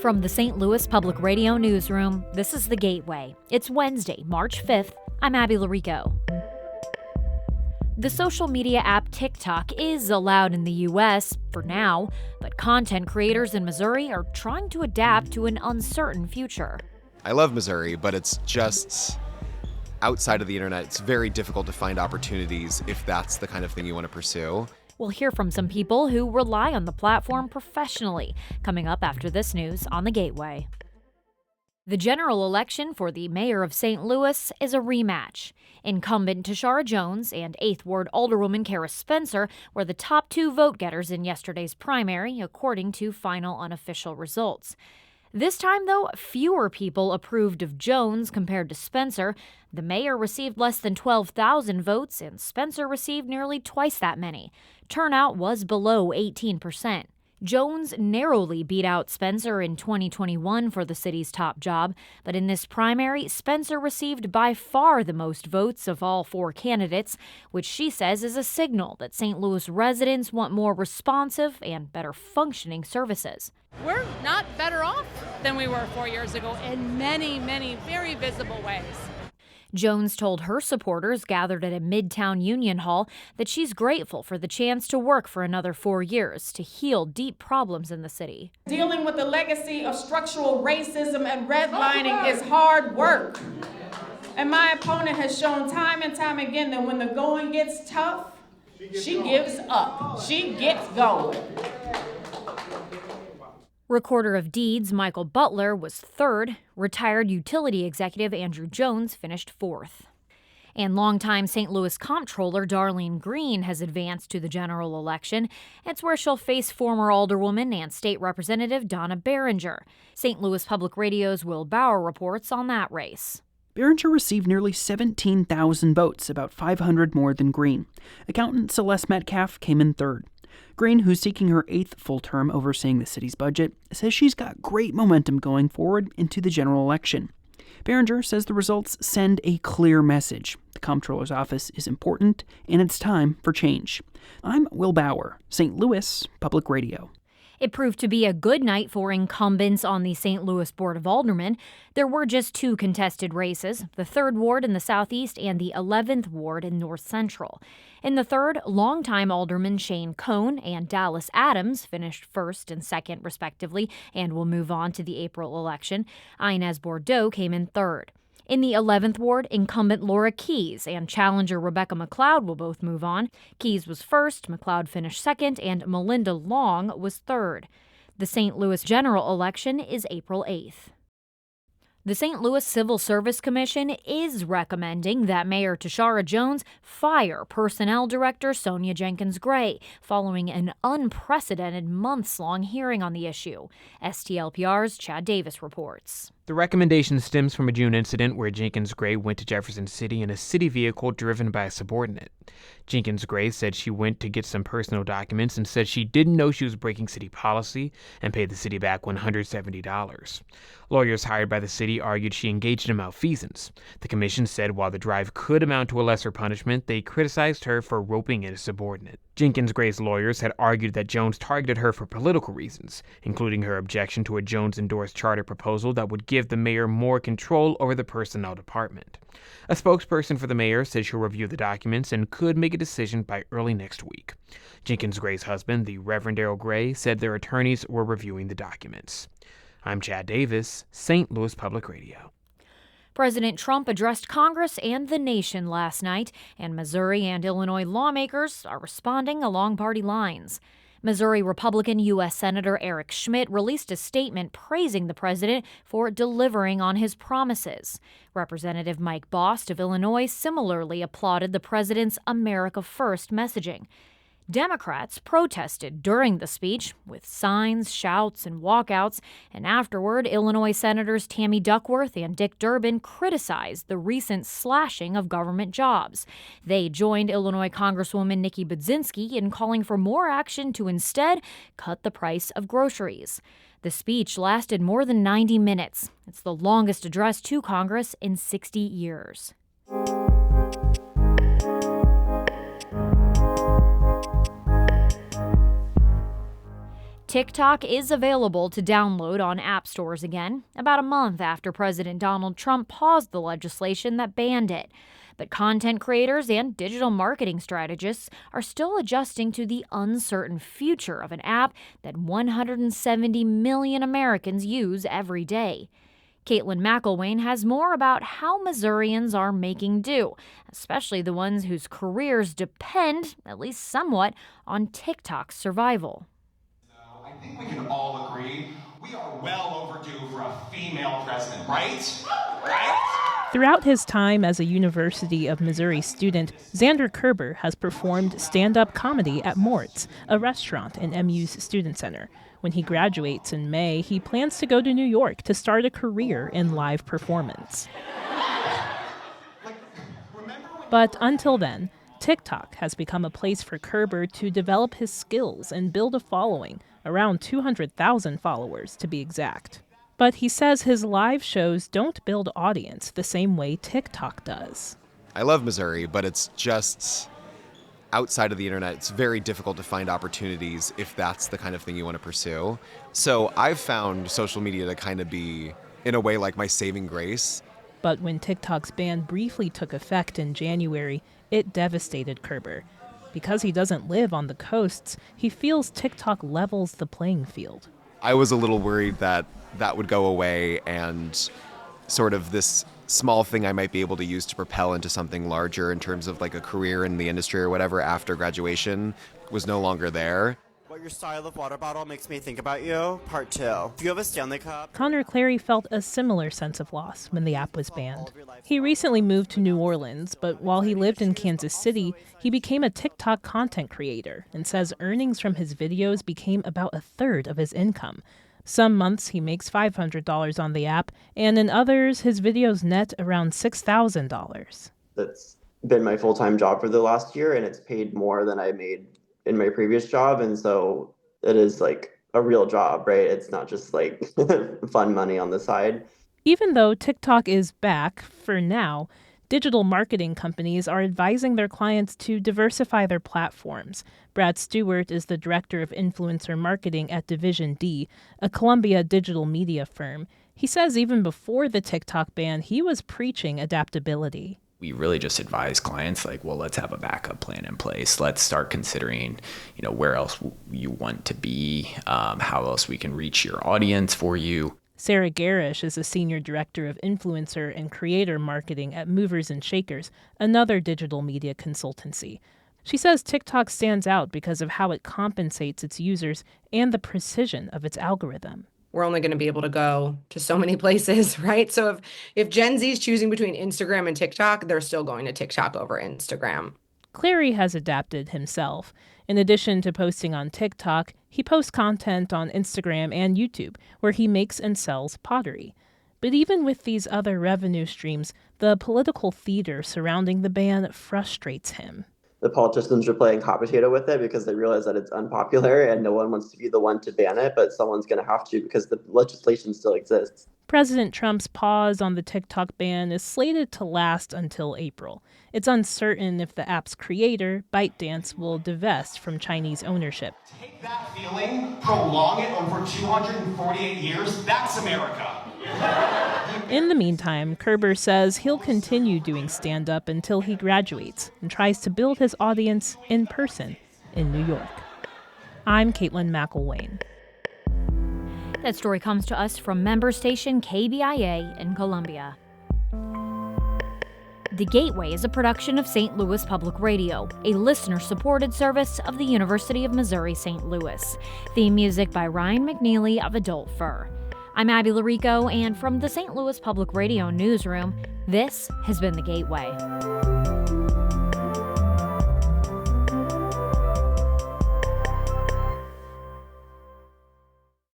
From the St. Louis Public Radio Newsroom, this is The Gateway. It's Wednesday, March 5th. I'm Abby Larico. The social media app TikTok is allowed in the U.S. for now, but content creators in Missouri are trying to adapt to an uncertain future. I love Missouri, but it's just outside of the internet. It's very difficult to find opportunities if that's the kind of thing you want to pursue. We'll hear from some people who rely on the platform professionally, coming up after this news on The Gateway. The general election for the mayor of St. Louis is a rematch. Incumbent Tashara Jones and 8th Ward Alderwoman Kara Spencer were the top two vote-getters in yesterday's primary, according to final unofficial results. This time, though, fewer people approved of Jones compared to Spencer. The mayor received less than 12,000 votes, and Spencer received nearly twice that many. Turnout was below 18%. Jones narrowly beat out Spencer in 2021 for the city's top job, but in this primary, Spencer received by far the most votes of all four candidates, which she says is a signal that St. Louis residents want more responsive and better functioning services. We're not better off than we were 4 years ago in many, many very visible ways. Jones told her supporters gathered at a Midtown Union Hall that she's grateful for the chance to work for another 4 years to heal deep problems in the city. Dealing with the legacy of structural racism and redlining is hard work. And my opponent has shown time and time again that when the going gets tough, she gives up. She gets going. Recorder of Deeds Michael Butler was third. Retired utility executive Andrew Jones finished fourth. And longtime St. Louis Comptroller Darlene Green has advanced to the general election. It's where she'll face former Alderwoman and State Representative Donna Behringer. St. Louis Public Radio's Will Bauer reports on that race. Behringer received nearly 17,000 votes, about 500 more than Green. Accountant Celeste Metcalf came in third. Green, who's seeking her 8th full term overseeing the city's budget, says she's got great momentum going forward into the general election. Behringer says the results send a clear message. The comptroller's office is important, and it's time for change. I'm Will Bauer, St. Louis Public Radio. It proved to be a good night for incumbents on the St. Louis Board of Aldermen. There were just two contested races, the 3rd Ward in the Southeast and the 11th Ward in North Central. In the 3rd, longtime Alderman Shane Cohn and Dallas Adams finished 1st and 2nd, respectively, and will move on to the April election. Inez Bordeaux came in 3rd. In the 11th Ward, incumbent Laura Keyes and challenger Rebecca McLeod will both move on. Keyes was 1st, McLeod finished 2nd, and Melinda Long was 3rd. The St. Louis general election is April 8th. The St. Louis Civil Service Commission is recommending that Mayor Tashara Jones fire Personnel Director Sonia Jenkins Gray following an unprecedented months-long hearing on the issue. STLPR's Chad Davis reports. The recommendation stems from a June incident where Jenkins Gray went to Jefferson City in a city vehicle driven by a subordinate. Jenkins Gray said she went to get some personal documents and said she didn't know she was breaking city policy and paid the city back $170. Lawyers hired by the city argued she engaged in malfeasance. The commission said while the drive could amount to a lesser punishment, they criticized her for roping in a subordinate. Jenkins Gray's lawyers had argued that Jones targeted her for political reasons, including her objection to a Jones-endorsed charter proposal that would give the mayor more control over the personnel department. A spokesperson for the mayor said she'll review the documents and could make a decision by early next week. Jenkins Gray's husband, the Reverend Darrell Gray, said their attorneys were reviewing the documents. I'm Chad Davis, St. Louis Public Radio. President Trump addressed Congress and the nation last night, and Missouri and Illinois lawmakers are responding along party lines. Missouri Republican U.S. Senator Eric Schmidt released a statement praising the president for delivering on his promises. Representative Mike Bost of Illinois similarly applauded the president's America First messaging. Democrats protested during the speech with signs, shouts, and walkouts, and afterward, Illinois Senators Tammy Duckworth and Dick Durbin criticized the recent slashing of government jobs. They joined Illinois Congresswoman Nikki Budzinski in calling for more action to instead cut the price of groceries. The speech lasted more than 90 minutes. It's the longest address to Congress in 60 years. TikTok is available to download on app stores again, about a month after President Donald Trump paused the legislation that banned it. But content creators and digital marketing strategists are still adjusting to the uncertain future of an app that 170 million Americans use every day. Caitlin McElwain has more about how Missourians are making do, especially the ones whose careers depend, at least somewhat, on TikTok's survival. I think we can all agree we are well overdue for a female president, right? Right? Throughout his time as a University of Missouri student, Xander Kerber has performed stand-up comedy at Mort's, a restaurant in MU's Student Center. When he graduates in May, he plans to go to New York to start a career in live performance. But until then, TikTok has become a place for Kerber to develop his skills and build a following, around 200,000 followers to be exact. But he says his live shows don't build audience the same way TikTok does. I love Missouri, but it's just outside of the internet. It's very difficult to find opportunities if that's the kind of thing you want to pursue. So I've found social media to kind of be, in a way, like my saving grace. But when TikTok's ban briefly took effect in January, it devastated Kerber. Because he doesn't live on the coasts, he feels TikTok levels the playing field. I was a little worried that that would go away and sort of this small thing I might be able to use to propel into something larger in terms of like a career in the industry or whatever after graduation was no longer there. What your style of water bottle makes me think about you, part 2. If you have a Stanley Cup. Connor Clary felt a similar sense of loss when the app was banned. He recently moved to New Orleans, but while he lived in Kansas City, he became a TikTok content creator and says earnings from his videos became about a third of his income. Some months he makes $500 on the app, and in others his videos net around $6,000. That's been my full-time job for the last year, and it's paid more than I made in my previous job, and so it is like a real job, right? It's not just like fun money on the side. Even though TikTok is back, for now, digital marketing companies are advising their clients to diversify their platforms. Brad Stewart is the director of influencer marketing at Division D, a Columbia digital media firm. He says even before the TikTok ban, he was preaching adaptability. We really just advise clients like, well, let's have a backup plan in place. Let's start considering, where else you want to be, how else we can reach your audience for you. Sarah Garish is a senior director of influencer and creator marketing at Movers and Shakers, another digital media consultancy. She says TikTok stands out because of how it compensates its users and the precision of its algorithm. We're only going to be able to go to so many places, right? So if Gen Z is choosing between Instagram and TikTok, they're still going to TikTok over Instagram. Clary has adapted himself. In addition to posting on TikTok, he posts content on Instagram and YouTube, where he makes and sells pottery. But even with these other revenue streams, the political theater surrounding the ban frustrates him. The politicians are playing hot potato with it because they realize that it's unpopular and no one wants to be the one to ban it, but someone's going to have to because the legislation still exists. President Trump's pause on the TikTok ban is slated to last until April. It's uncertain if the app's creator, ByteDance, will divest from Chinese ownership. Take that feeling, prolong it over 248 years, that's America. In the meantime, Kerber says he'll continue doing stand-up until he graduates and tries to build his audience in person in New York. I'm Caitlin McElwain. That story comes to us from member station KBIA in Columbia. The Gateway is a production of St. Louis Public Radio, a listener-supported service of the University of Missouri St. Louis. Theme music by Ryan McNeely of Adult Fur. I'm Abby Larico, and from the St. Louis Public Radio newsroom, this has been The Gateway.